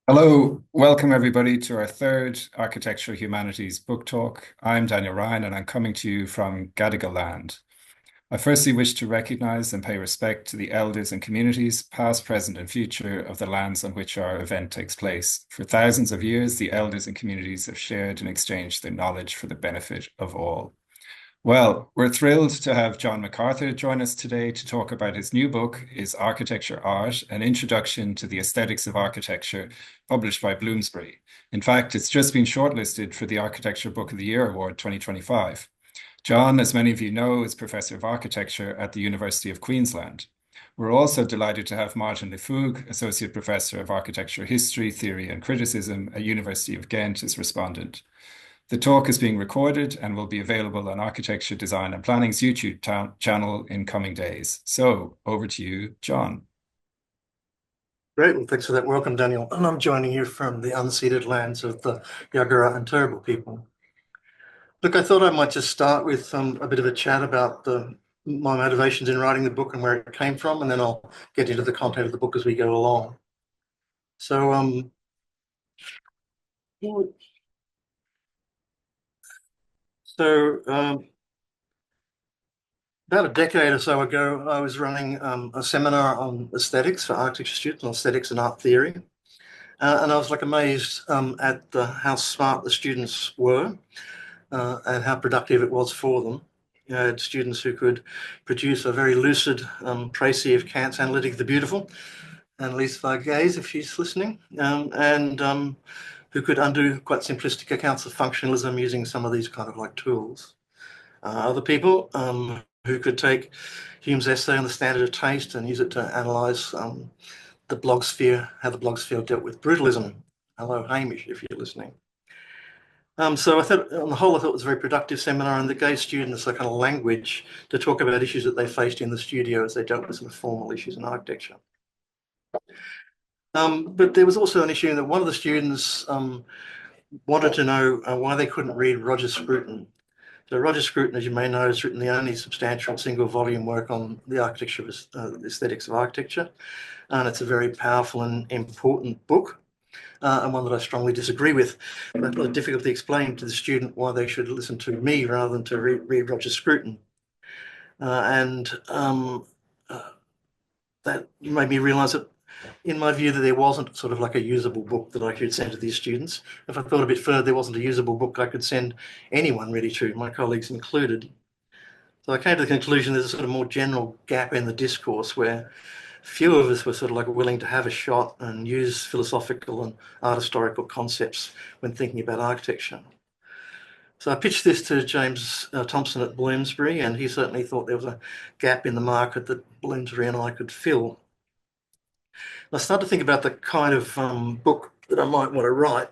Hello, welcome everybody to our third Architectural Humanities book talk. I'm Daniel Ryan and I'm coming to you from Gadigal land. I firstly wish to recognise and pay respect to the elders and communities, past, present and future, of the lands on which our event takes place. For thousands of years, the elders and communities have shared and exchanged their knowledge for the benefit of all. Well, we're thrilled to have John Macarthur join us today to talk about his new book, Is Architecture Art? An Introduction to the Aesthetics of Architecture, published by Bloomsbury. In fact, it's just been shortlisted for the Architecture Book of the Year Award 2025. John, as many of you know, is Professor of Architecture at the University of Queensland. We're also delighted to have Maarten Liefooghe, Associate Professor of Architecture History, Theory and Criticism at University of Ghent, as respondent. The talk is being recorded and will be available on Architecture, Design and Planning's YouTube channel in coming days. So over to you, John. Great, well, thanks for that welcome, Daniel. And I'm joining you from the unceded lands of the Yagara and Turrbal people. Look, I thought I might just start with a bit of a chat about my motivations in writing the book and where it came from, and then I'll get into the content of the book as we go along. So, about a decade or so ago, I was running a seminar on aesthetics for architecture students, on aesthetics and art theory. And I was like amazed at how smart the students were and how productive it was for them. You know, I had students who could produce a very lucid précis of Kant's Analytic of the Beautiful, Anneliese Varghese, if she's listening, and who could undo quite simplistic accounts of functionalism using some of these kind of like tools. Other people who could take Hume's essay on the standard of taste and use it to analyse the blogosphere, how the blogosphere dealt with brutalism. Hello, Hamish, if you're listening. So I thought, on the whole, I thought it was a very productive seminar, and that gave students a kind of language to talk about issues that they faced in the studio as they dealt with some formal issues in architecture. But there was also an issue that one of the students wanted to know why they couldn't read Roger Scruton. So Roger Scruton, as you may know, has written the only substantial single volume work on the architecture of aesthetics of architecture. And it's a very powerful and important book, and one that I strongly disagree with. But it's difficult to explain to the student why they should listen to me rather than to read Roger Scruton. That made me realise that, in my view, that there wasn't sort of like a usable book that I could send to these students. If I thought a bit further, there wasn't a usable book I could send anyone really to, my colleagues included. So I came to the conclusion there's a sort of more general gap in the discourse where few of us were sort of like willing to have a shot and use philosophical and art historical concepts when thinking about architecture. So I pitched this to James Thompson at Bloomsbury, and he certainly thought there was a gap in the market that Bloomsbury and I could fill. I started to think about the kind of book that I might want to write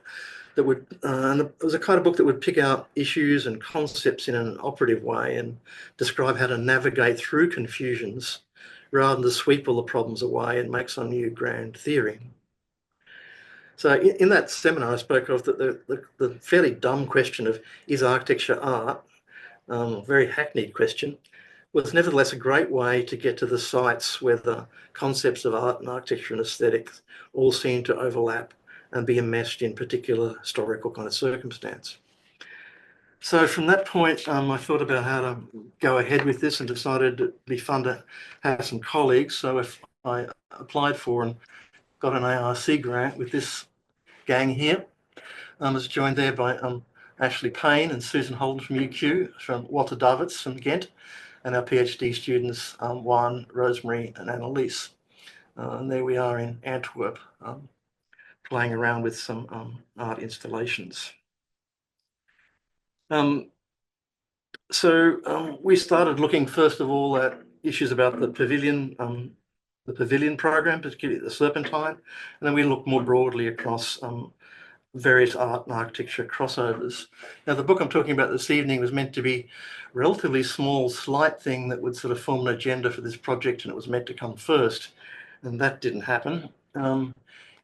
that would, and it was a kind of book that would pick out issues and concepts in an operative way and describe how to navigate through confusions rather than to sweep all the problems away and make some new grand theory. So in that seminar, I spoke of the fairly dumb question of, is architecture art? Very hackneyed question, was nevertheless a great way to get to the sites where the concepts of art and architecture and aesthetics all seem to overlap and be enmeshed in particular historical kind of circumstance. So from that point, I thought about how to go ahead with this and decided it'd be fun to have some colleagues. So if I applied for and got an ARC grant with this gang here. I was joined there by Ashley Payne and Susan Holden from UQ, from Walter Davids from Ghent, and our PhD students, Juan, Rosemary and Anneliese. And there we are in Antwerp, playing around with some art installations. We started looking first of all at issues about the pavilion program, particularly the Serpentine, and then we looked more broadly across various art and architecture crossovers. Now, the book I'm talking about this evening was meant to be a relatively small, slight thing that would sort of form an agenda for this project, and it was meant to come first, and that didn't happen.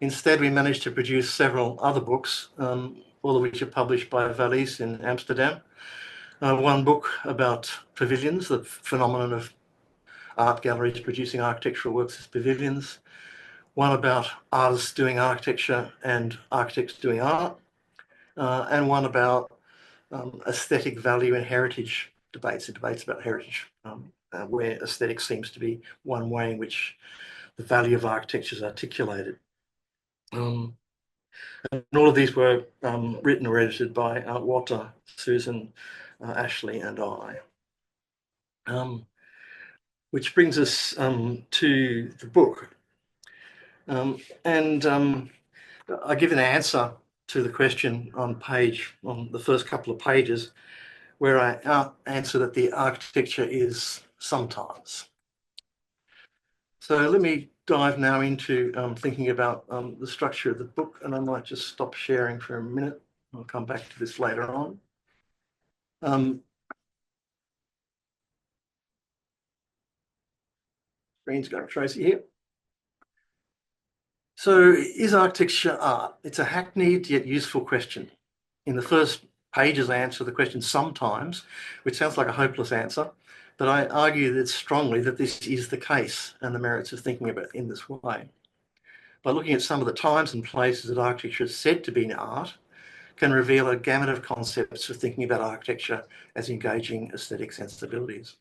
Instead, we managed to produce several other books, all of which are published by Valise in Amsterdam. One book about pavilions, the phenomenon of art galleries producing architectural works as pavilions. one about artists doing architecture and architects doing art, and one about aesthetic value and heritage debates, and debates about heritage, where aesthetics seems to be one way in which the value of architecture is articulated. And all of these were written or edited by Walter, Susan, Ashley, and I. Which brings us to the book. I give an answer to the question on the first couple of pages, where I answer that the architecture is sometimes. So let me dive now into thinking about the structure of the book, and I might just stop sharing for a minute. I'll come back to this later on. Screen's going crazy here. So is architecture art? It's a hackneyed yet useful question. In the first pages, I answer the question sometimes, which sounds like a hopeless answer, but I argue that strongly that this is the case and the merits of thinking about it in this way. By looking at some of the times and places that architecture is said to be in art, can reveal a gamut of concepts for thinking about architecture as engaging aesthetic sensibilities.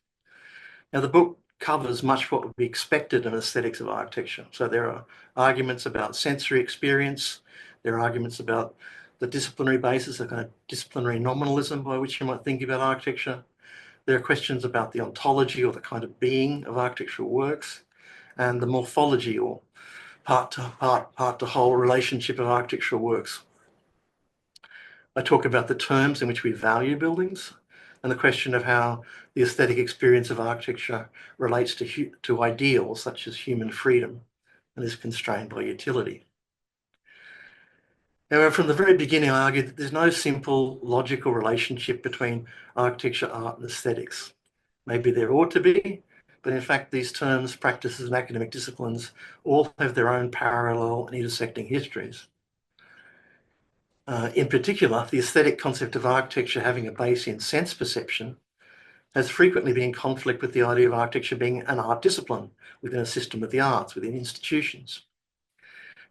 Now, the book covers much what would be expected in aesthetics of architecture. So there are arguments about sensory experience, there are arguments about the disciplinary basis, a kind of disciplinary nominalism by which you might think about architecture. There are questions about the ontology or the kind of being of architectural works, and the morphology or part to whole relationship of architectural works. I talk about the terms in which we value buildings and the question of how the aesthetic experience of architecture relates to ideals such as human freedom and is constrained by utility. However, from the very beginning, I argued that there's no simple logical relationship between architecture, art, and aesthetics. Maybe there ought to be, but in fact, these terms, practices, and academic disciplines all have their own parallel and intersecting histories. In particular, the aesthetic concept of architecture having a base in sense perception has frequently been in conflict with the idea of architecture being an art discipline within a system of the arts, within institutions.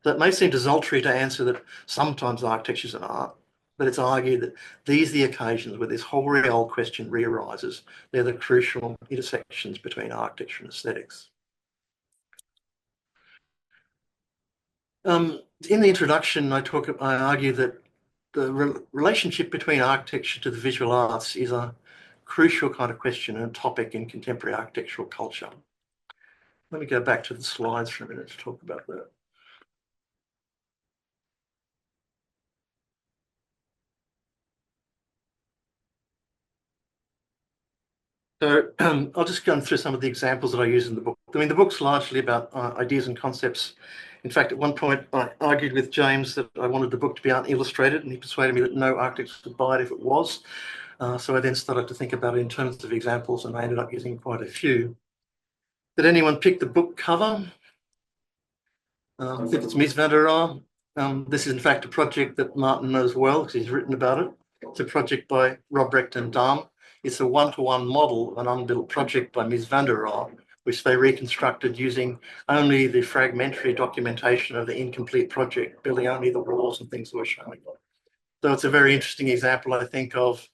So it may seem desultory to answer that sometimes architecture is an art, but it's argued that these are the occasions where this whole real question re-arises. They're the crucial intersections between architecture and aesthetics. In the introduction, I argue that the relationship between architecture to the visual arts is a crucial kind of question and topic in contemporary architectural culture. Let me go back to the slides for a minute to talk about that. So I'll just go through some of the examples that I use in the book. I mean, the book's largely about ideas and concepts. In fact, at one point, I argued with James that I wanted the book to be unillustrated, and he persuaded me that no architect would buy it if it was. So I then started to think about it in terms of examples, and I ended up using quite a few. Did anyone pick the book cover? I think it's Mies van der Rohe. This is, in fact, a project that Maarten knows well because he's written about it. It's a project by Robrecht and Dam. It's a one-to-one model of an unbuilt project by Mies van der Rohe, which they reconstructed using only the fragmentary documentation of the incomplete project, building only the walls and things that were showing. So it's a very interesting example, I think, of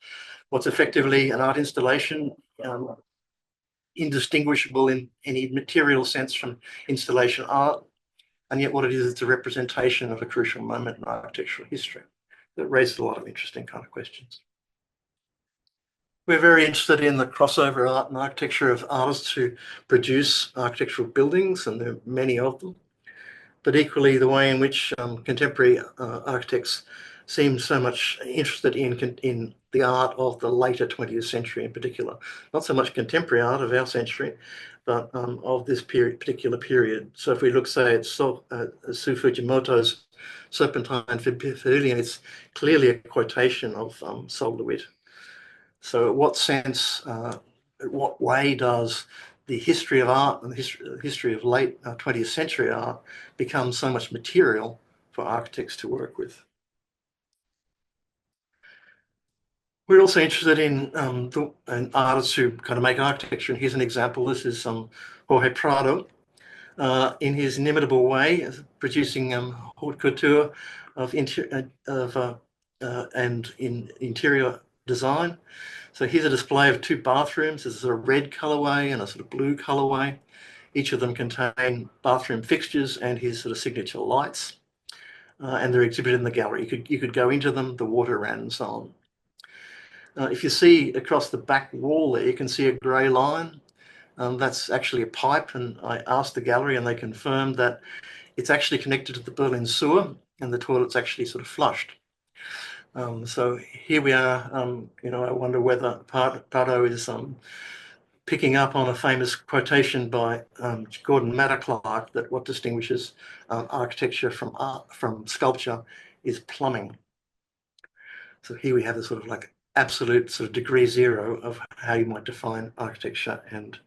what's effectively an art installation, indistinguishable in any material sense from installation art, and yet what it is, it's a representation of a crucial moment in architectural history that raises a lot of interesting kind of questions. We're very interested in the crossover art and architecture of artists who produce architectural buildings, and there are many of them, but equally the way in which contemporary architects seem so much interested in the art of the later 20th century in particular. Not so much contemporary art of our century, but of this particular period. So if we look, say, at Su Fujimoto's Serpentine Pavilion, it's clearly a quotation of Sol LeWitt. So in what sense, what way does the history of art and the history of late 20th century art become so much material for architects to work with? We're also interested in artists who kind of make architecture, and here's an example. This is Jorge Prado. in his inimitable way, producing haute couture of and in interior design. So here's a display of two bathrooms. There's a sort of red colorway and a sort of blue colorway. Each of them contain bathroom fixtures and his sort of signature lights. And they're exhibited in the gallery. You could go into them, the water ran and so on. If you see across the back wall there, you can see a grey line. That's actually a pipe, and I asked the gallery and they confirmed that it's actually connected to the Berlin sewer and the toilet's actually sort of flushed. So here we are, I wonder whether Pardo is picking up on a famous quotation by Gordon Matterclark that what distinguishes architecture from sculpture is plumbing. So here we have a sort of like absolute sort of degree zero of how you might define architecture and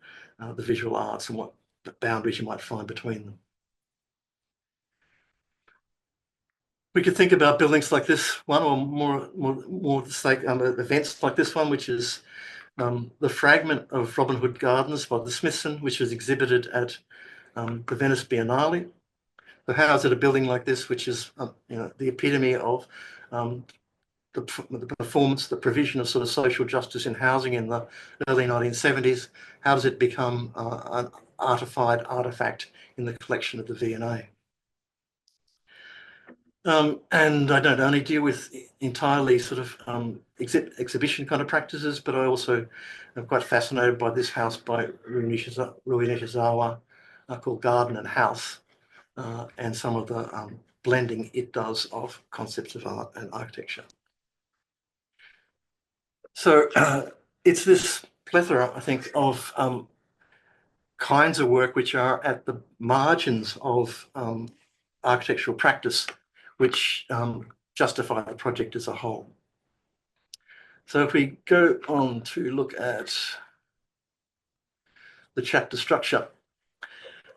the visual arts and what the boundaries you might find between them. We could think about buildings like this one, or more like events like this one, which is the fragment of Robin Hood Gardens by the Smithson, which was exhibited at the Venice Biennale. So how is it a building like this, which is the epitome of the performance, the provision of sort of social justice in housing in the early 1970s, how does it become an artifact in the collection of the V&A? And I don't only deal with entirely sort of exhibition kind of practices, but I also am quite fascinated by this house by Rui Nishizawa called Garden and House, and some of the blending it does of concepts of art and architecture. So it's this plethora, I think, of kinds of work which are at the margins of architectural practice, which justify the project as a whole. So if we go on to look at the chapter structure,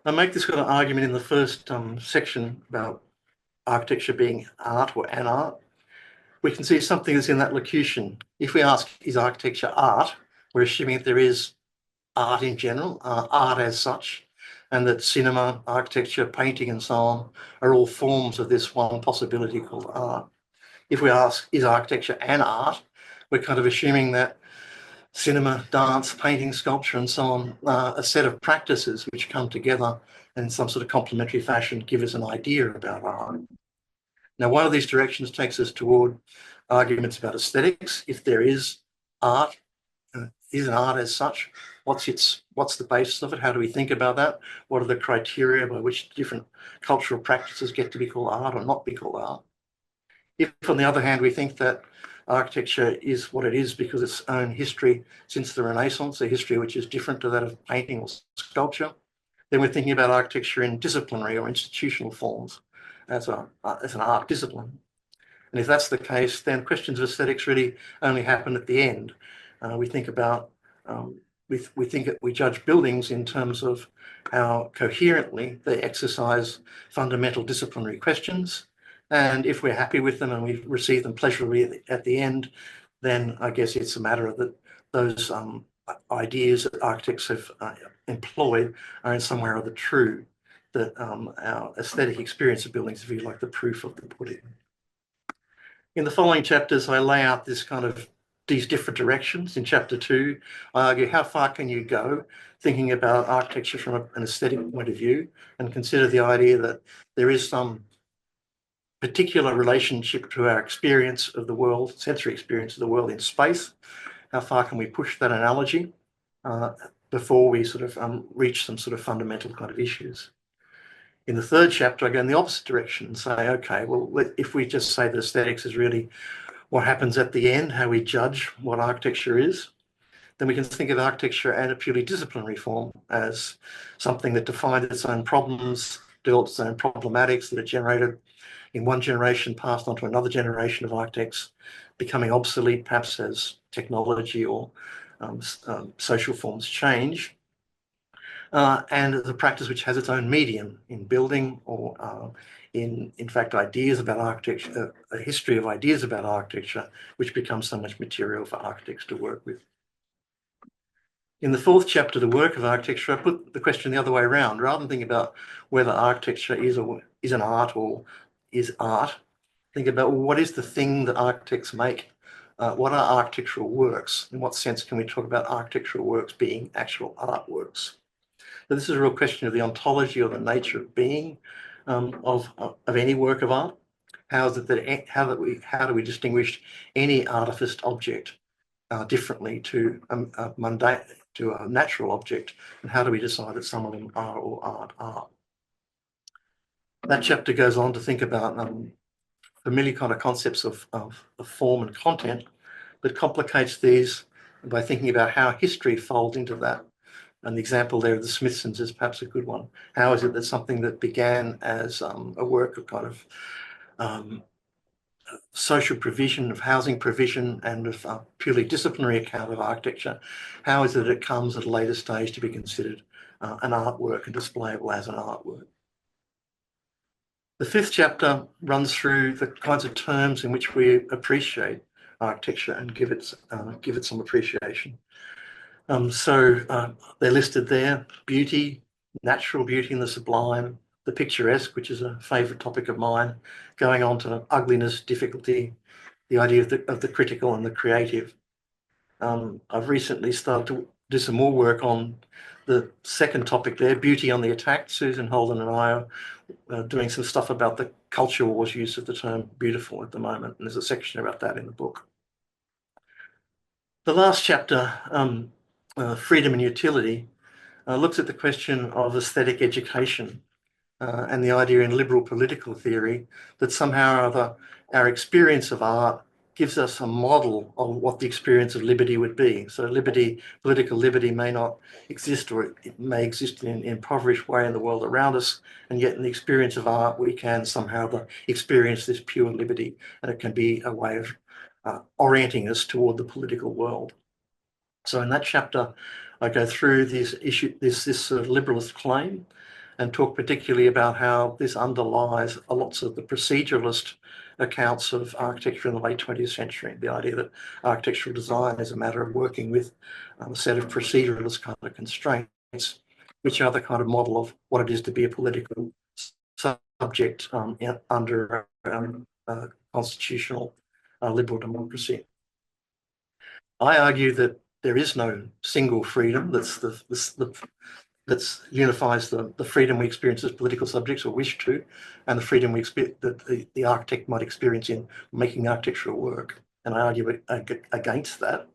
I make this kind of argument in the first section about architecture being art or an art. We can see something that's in that locution. If we ask, is architecture art? We're assuming that there is art in general, art as such, and that cinema, architecture, painting, and so on are all forms of this one possibility called art. If we ask, is architecture an art? We're kind of assuming that cinema, dance, painting, sculpture, and so on are a set of practices which come together in some sort of complementary fashion, give us an idea about art. Now, one of these directions takes us toward arguments about aesthetics. If there is art, is an art as such, what's the basis of it? How do we think about that? What are the criteria by which different cultural practices get to be called art or not be called art? If, on the other hand, we think that architecture is what it is because its own history since the Renaissance, a history which is different to that of painting or sculpture, then we're thinking about architecture in disciplinary or institutional forms as an art discipline. And if that's the case, then questions of aesthetics really only happen at the end. We think about, we judge buildings in terms of how coherently they exercise fundamental disciplinary questions. And if we're happy with them and we receive them pleasurably at the end, then I guess it's a matter of that those ideas that architects have employed are in some way or other true, that our aesthetic experience of buildings is really like the proof of the pudding. In the following chapters, I lay out this kind of these different directions. In chapter 2, I argue how far can you go thinking about architecture from an aesthetic point of view and consider the idea that there is some particular relationship to our experience of the world, sensory experience of the world in space. How far can we push that analogy before we sort of reach some sort of fundamental kind of issues? In the third chapter, I go in the opposite direction and say, okay, well, if we just say that aesthetics is really what happens at the end, how we judge what architecture is, then we can think of architecture in a purely disciplinary form as something that defines its own problems, develops its own problematics that are generated in one generation, passed on to another generation of architects, becoming obsolete perhaps as technology or social forms change. And as a practice which has its own medium in building or in fact, ideas about architecture, a history of ideas about architecture, which becomes so much material for architects to work with. In the fourth chapter, The Work of Architecture, I put the question the other way around. Rather than thinking about whether architecture is an art or is art, think about, well, what is the thing that architects make? What are architectural works? In what sense can we talk about architectural works being actual artworks? So this is a real question of the ontology or the nature of being of any work of art. How do we distinguish any artificed object differently to a mundane, to a natural object, and how do we decide that some of them are or aren't art? That chapter goes on to think about familiar kind of concepts of form and content, but complicates these by thinking about how history folds into that. And the example there of the Smithsons is perhaps a good one. How is it that something that began as a work of kind of social provision, of housing provision, and of purely disciplinary account of architecture, how is it that it comes at a later stage to be considered an artwork and displayable as an artwork? The fifth chapter runs through the kinds of terms in which we appreciate architecture and give it some appreciation. They're listed there: beauty, natural beauty and the sublime, the picturesque, which is a favourite topic of mine, going on to ugliness, difficulty, the idea of the critical and the creative. I've recently started to do some more work on the second topic there, beauty on the attack. Susan Holden and I are doing some stuff about the culture wars use of the term beautiful at the moment, and there's a section about that in the book. The last chapter, Freedom and Utility, looks at the question of aesthetic education and the idea in liberal political theory that somehow or other our experience of art gives us a model of what the experience of liberty would be. So liberty, political liberty may not exist, or it may exist in an impoverished way in the world around us, and yet in the experience of art we can somehow experience this pure liberty, and it can be a way of orienting us toward the political world. So in that chapter I go through this sort of liberalist claim and talk particularly about how this underlies lots of the proceduralist accounts of architecture in the late 20th century, the idea that architectural design is a matter of working with a set of proceduralist kind of constraints, which are the kind of model of what it is to be a political subject under constitutional liberal democracy. I argue that there is no single freedom that unifies the freedom we experience as political subjects or wish to, and the freedom that the architect might experience in making architectural work. And I argue against that.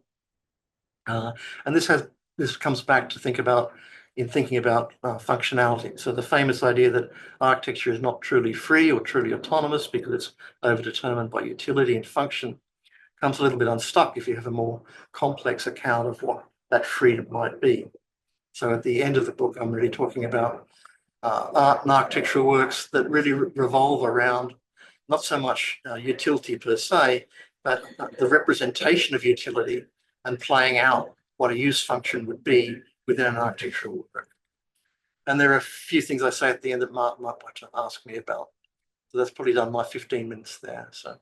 And this comes back to thinking about functionality. So the famous idea that architecture is not truly free or truly autonomous because it's overdetermined by utility and function comes a little bit unstuck if you have a more complex account of what that freedom might be. So at the end of the book, I'm really talking about art and architectural works that really revolve around not so much utility per se, but the representation of utility and playing out what a use function would be within an architectural work. And there are a few things I say at the end that Maarten might like to ask me about. So that's probably done my 15 minutes there. So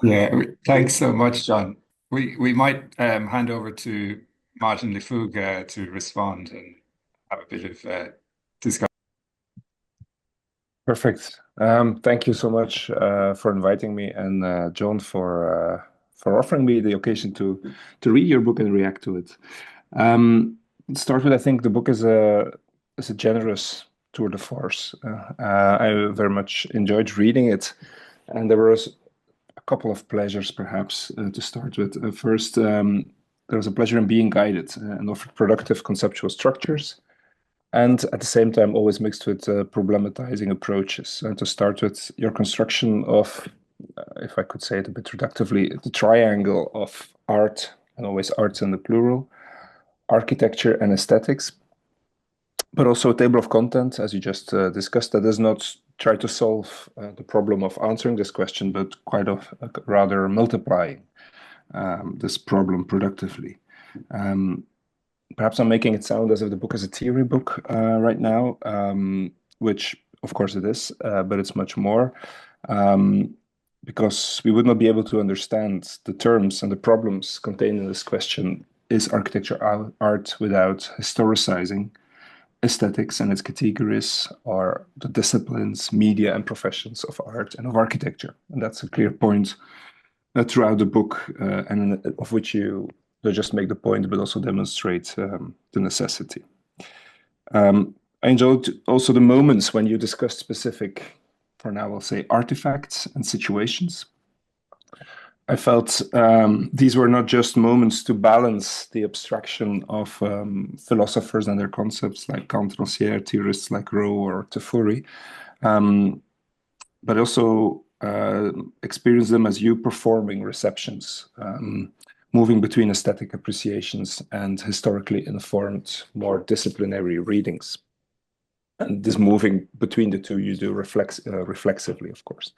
Yeah, thanks so much, John. We might hand over to Maarten Liefooghe to respond and have a bit of discussion. Perfect. Thank you so much for inviting me, and John for offering me the occasion to read your book and react to it. To start with, I think the book is a generous tour de force. I very much enjoyed reading it, and there was a couple of pleasures, perhaps, to start with. First, there was a pleasure in being guided and offered productive conceptual structures, and at the same time always mixed with problematizing approaches. And to start with, your construction of, if I could say it a bit reductively, the triangle of art, and always arts in the plural, architecture and aesthetics, but also a table of content, as you just discussed, that does not try to solve the problem of answering this question, but quite rather multiplying this problem productively. Perhaps I'm making it sound as if the book is a theory book right now, which of course it is, but it's much more, because we would not be able to understand the terms and the problems contained in this question is architecture art without historicizing aesthetics and its categories, or the disciplines, media, and professions of art and of architecture? And that's a clear point throughout the book, and of which you don't just make the point, but also demonstrate the necessity. I enjoyed also the moments when you discussed specific, for now I'll say, artifacts and situations. I felt these were not just moments to balance the abstraction of philosophers and their concepts like Kant, Rancière, theorists like Rowe or Tafuri, but also experience them as you performing receptions, moving between aesthetic appreciations and historically informed, more disciplinary readings. And this moving between the two you do reflexively, of course.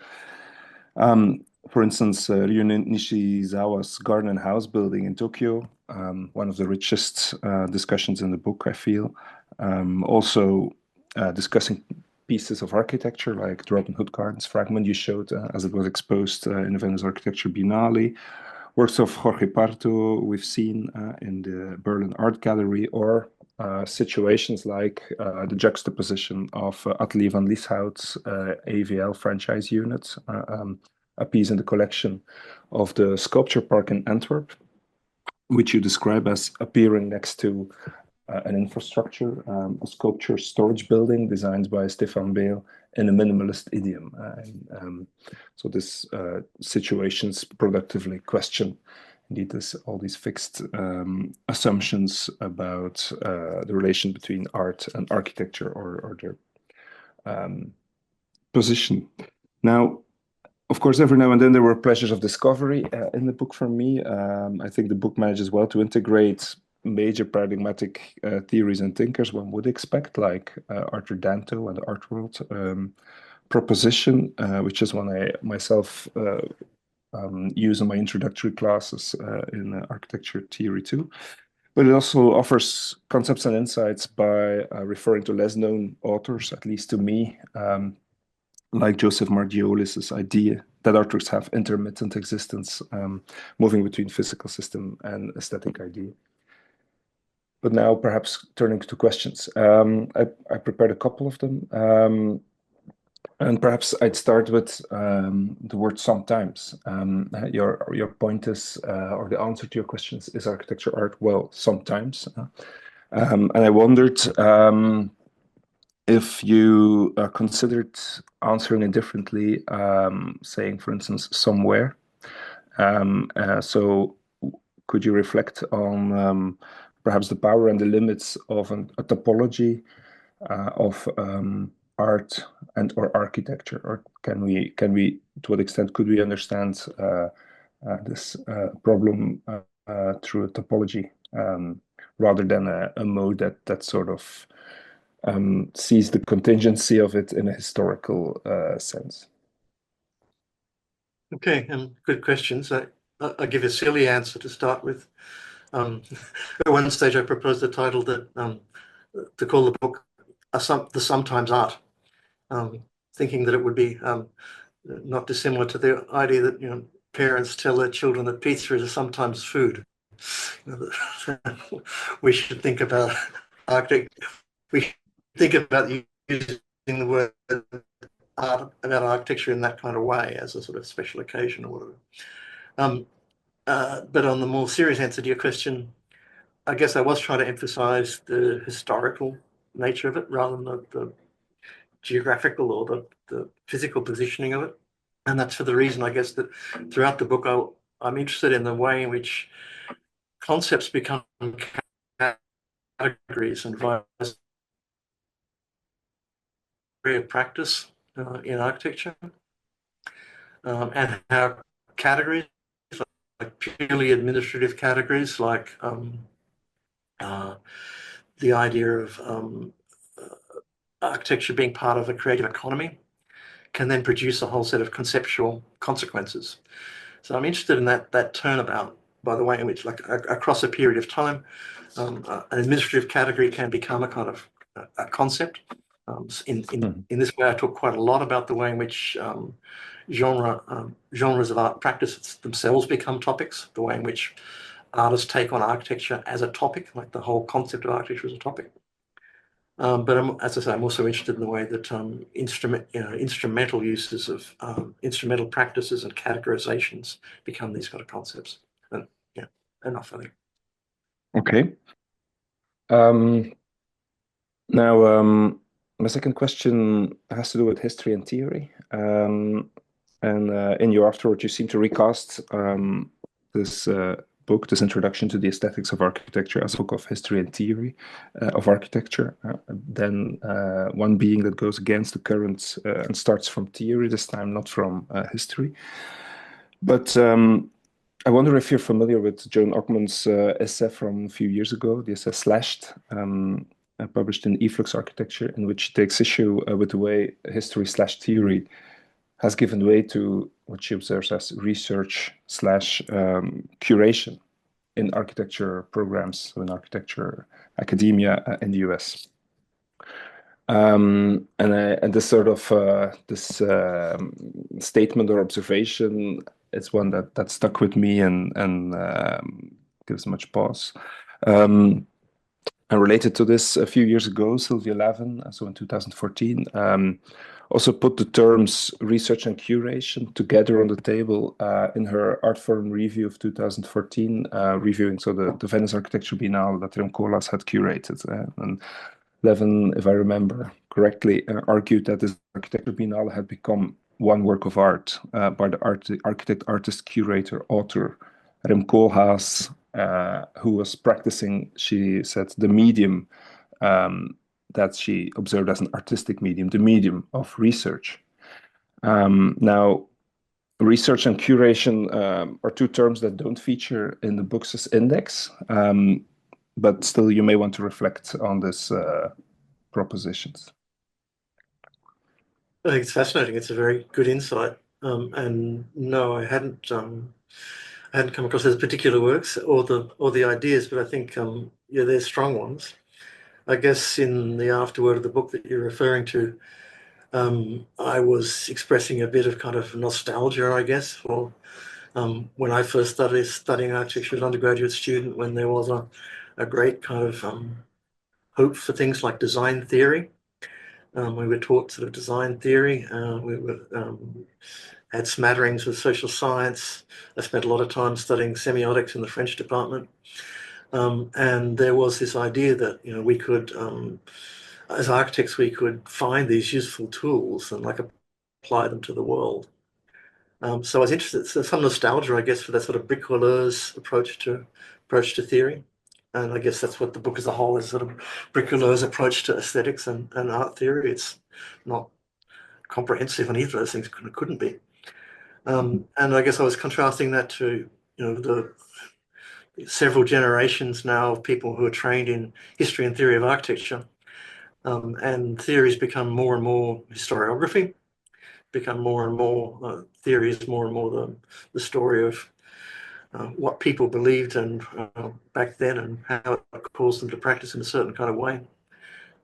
For instance, Ryu Nishizawa's Garden and House building in Tokyo, one of the richest discussions in the book, I feel. Also discussing pieces of architecture like the Robin Hood Gardens fragment you showed as it was exposed in the Venice Architecture Biennale. Works of Jorge Pardo we've seen in the Berlin Art Gallery, or situations like the juxtaposition of Atelier van Lieshout's AVL franchise unit, a piece in the collection of the Sculpture Park in Antwerp, which you describe as appearing next to an infrastructure, a sculpture storage building designed by Stefan Behl in a minimalist idiom. So this situations productively question indeed all these fixed assumptions about the relation between art and architecture, or their position. Now, of course, every now and then there were pleasures of discovery in the book for me. I think the book manages well to integrate major paradigmatic theories and thinkers one would expect, like Arthur Danto and the Art World proposition, which is one I myself use in my introductory classes in architecture theory too. But it also offers concepts and insights by referring to less known authors, at least to me, like Joseph Margiolis's idea that artworks have intermittent existence, moving between physical system and aesthetic idea. But now perhaps turning to questions. I prepared a couple of them. And perhaps I'd start with the word sometimes. Your point is, or the answer to your questions, is architecture art? Well, sometimes. And I wondered if you considered answering it differently, saying, for instance, somewhere. So could you reflect on perhaps the power and the limits of a topology of art and or architecture, or can we to what extent could we understand this problem through a topology rather than a mode that sort of sees the contingency of it in a historical sense? Okay, good questions. I'll give a silly answer to start with. At one stage, I proposed a title that to call the book "The Sometimes Art," thinking that it would be not dissimilar to the idea that parents tell their children that pizza is sometimes food. We should think about we think about using the word art about architecture in that kind of way as a sort of special occasion or whatever. But on the more serious answer to your question, I guess I was trying to emphasize the historical nature of it rather than the geographical or the physical positioning of it. And that's for the reason, I guess, that throughout the book, I'm interested in the way in which concepts become categories and vice of practice in architecture, and how categories, like purely administrative categories, like the idea of architecture being part of a creative economy, can then produce a whole set of conceptual consequences. So I'm interested in that turnabout, by the way in which, like across a period of time, an administrative category can become a kind of a concept. In this way, I talk quite a lot about the way in which genres of art practice themselves become topics, the way in which artists take on architecture as a topic, like the whole concept of architecture as a topic. But as I say, I'm also interested in the way that instrumental uses of instrumental practices and categorizations become these kind of concepts. And yeah, enough, I think. Okay. Now, my second question has to do with history and theory. And in your afterward, you seem to recast this book, this introduction to the aesthetics of architecture, as a book of history and theory of architecture. Then one being that goes against the current and starts from theory this time, not from history. But I wonder if you're familiar with Joan Ockman's essay from a few years ago, the essay Slashed, published in Eflux Architecture, in which she takes issue with the way history/theory has given way to what she observes as research/curation in architecture programs, so in architecture academia in the US. And this sort of this statement or observation is one that stuck with me and gives much pause. And related to this, a few years ago, Sylvia Lavin, so in 2014, also put the terms research and curation together on the table in her Art Forum review of 2014, reviewing the Venice Architecture Biennale that Rem Koolhaas had curated. And Levin, if I remember correctly, argued that this Architecture Biennale had become one work of art by the architect, artist, curator, author, Rem Koolhaas, who was practicing, she said, the medium that she observed as an artistic medium, the medium of research. Now, research and curation are two terms that don't feature in the book's index, but still you may want to reflect on this propositions. I think it's fascinating. It's a very good insight. And no, I hadn't come across those particular works or the ideas, but I think yeah, they're strong ones. I guess in the afterword of the book that you're referring to, I was expressing a bit of kind of nostalgia, I guess, for when I first started studying architecture as an undergraduate student, when there was a great kind of hope for things like design theory. We were taught sort of design theory. We had smatterings of social science. I spent a lot of time studying semiotics in the French department. And there was this idea that, we could, as architects, we could find these useful tools and like apply them to the world. So I was interested, so some nostalgia, I guess, for that sort of bricoleur's approach to theory. And I guess that's what the book as a whole is, sort of bricoleur's approach to aesthetics and art theory. It's not comprehensive on either of those things, it couldn't be. And I guess I was contrasting that to, the several generations now of people who are trained in history and theory of architecture. And theories become more and more historiography, become more and more theories, more and more the story of what people believed and back then and how it caused them to practice in a certain kind of way.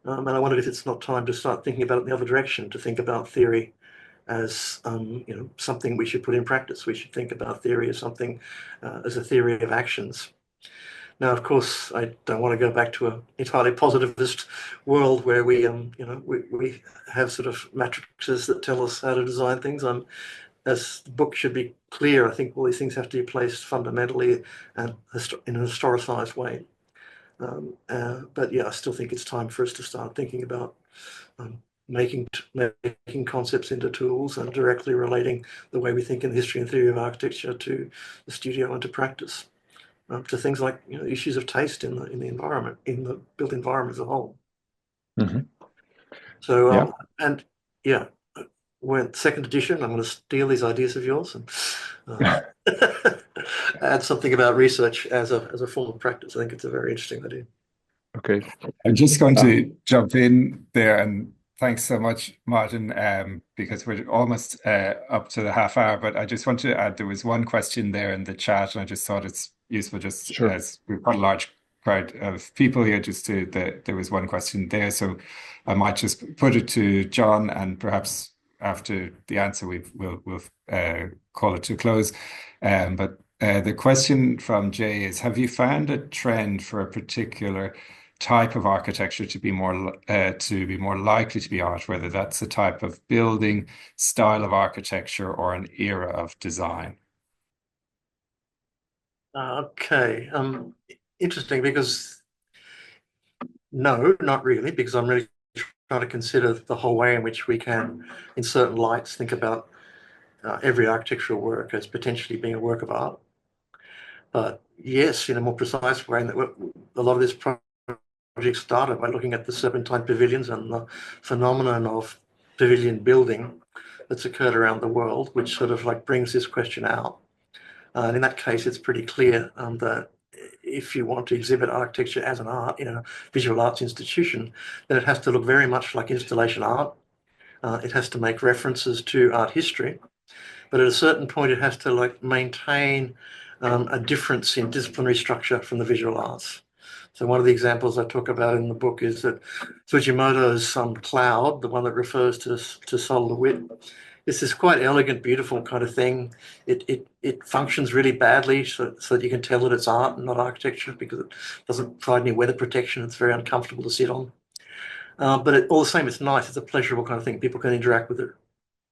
And I wondered if it's not time to start thinking about it in the other direction, to think about theory as something we should put in practice. We should think about theory as something, as a theory of actions. Now, of course, I don't want to go back to an entirely positivist world where we have sort of matrices that tell us how to design things. As the book should be clear, I think all these things have to be placed fundamentally and in a historicized way. But yeah, I still think it's time for us to start thinking about making concepts into tools and directly relating the way we think in the history and theory of architecture to the studio and to practice, to things like issues of taste in the environment, in the built environment as a whole. Mm-hmm. So Yeah. and yeah, we're in second edition. I'm going to steal these ideas of yours and add something about research as a form of practice. I think it's a very interesting idea. Okay. I'm just going to jump in there, and thanks so much, Maarten, because we're almost up to the half hour. But I just want to add, there was one question there in the chat, and I just thought it's useful just Sure. as we've got a large crowd of people here, there was one question there. So I might just put it to John, and perhaps after the answer, we'll call it to close. But The question from Jay is, have you found a trend for a particular type of architecture to be more likely to be art, whether that's a type of building, style of architecture, or an era of design? Okay. Interesting because no, not really, because I'm really trying to consider the whole way in which we can, in certain lights, think about every architectural work as potentially being a work of art. But yes, in a more precise way, that a lot of this project started by looking at the serpentine pavilions and the phenomenon of pavilion building that's occurred around the world, which sort of like brings this question out. And in that case, it's pretty clear that if you want to exhibit architecture as an art in a visual arts institution, then it has to look very much like installation art. It has to make references to art history, but at a certain point, it has to like maintain a difference in disciplinary structure from the visual arts. So one of the examples I talk about in the book is that Fujimoto's cloud, the one that refers to Sol LeWitt, is this quite elegant, beautiful kind of thing. It functions really badly so that you can tell that it's art and not architecture because it doesn't provide any weather protection. It's very uncomfortable to sit on. But all the same, it's nice. It's a pleasurable kind of thing. People can interact with it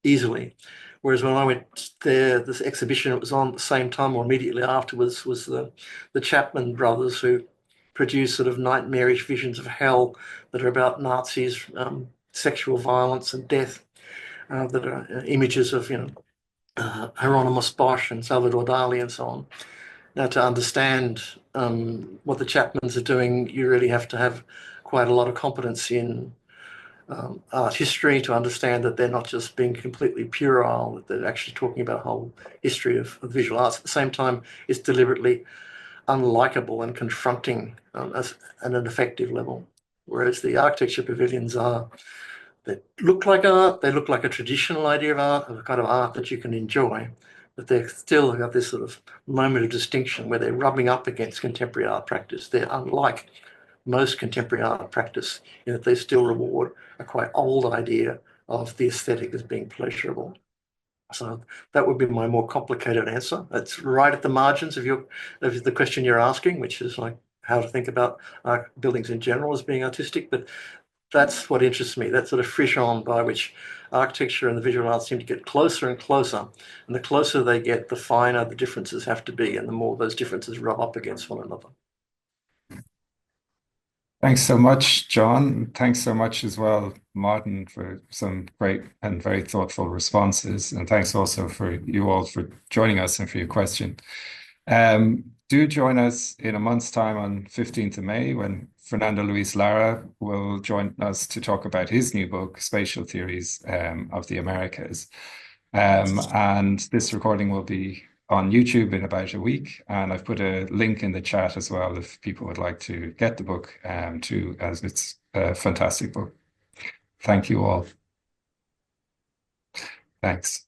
easily. Whereas when I went there, this exhibition it was on at the same time or immediately afterwards was the Chapman brothers who produced sort of nightmarish visions of hell that are about Nazis, sexual violence and death, that are images of, Hieronymus Bosch and Salvador Dali and so on. Now, to understand what the Chapmans are doing, you really have to have quite a lot of competence in art history to understand that they're not just being completely puerile, that they're actually talking about a whole history of visual arts. At the same time, it's deliberately unlikable and confronting at an effective level. Whereas the architecture pavilions they look like art, they look like a traditional idea of art, of a kind of art that you can enjoy, but they still have this sort of moment of distinction where they're rubbing up against contemporary art practice. They're unlike most contemporary art practice in that they still reward a quite old idea of the aesthetic as being pleasurable. So that would be my more complicated answer. It's right at the margins of the question you're asking, which is like how to think about buildings in general as being artistic. But that's what interests me, that sort of frisson by which architecture and the visual arts seem to get closer and closer. And the closer they get, the finer the differences have to be, and the more those differences rub up against one another. Thanks so much, John. Thanks so much as well, Martin, for some great and very thoughtful responses. And thanks also for you all for joining us and for your question. Do join us in a month's time on 15th of May when Fernando Luis Lara will join us to talk about his new book, Spatial Theories of the Americas. And this recording will be on YouTube in about a week, and I've put a link in the chat as well if people would like to get the book too, as it's a fantastic book. Thank you all. Thanks.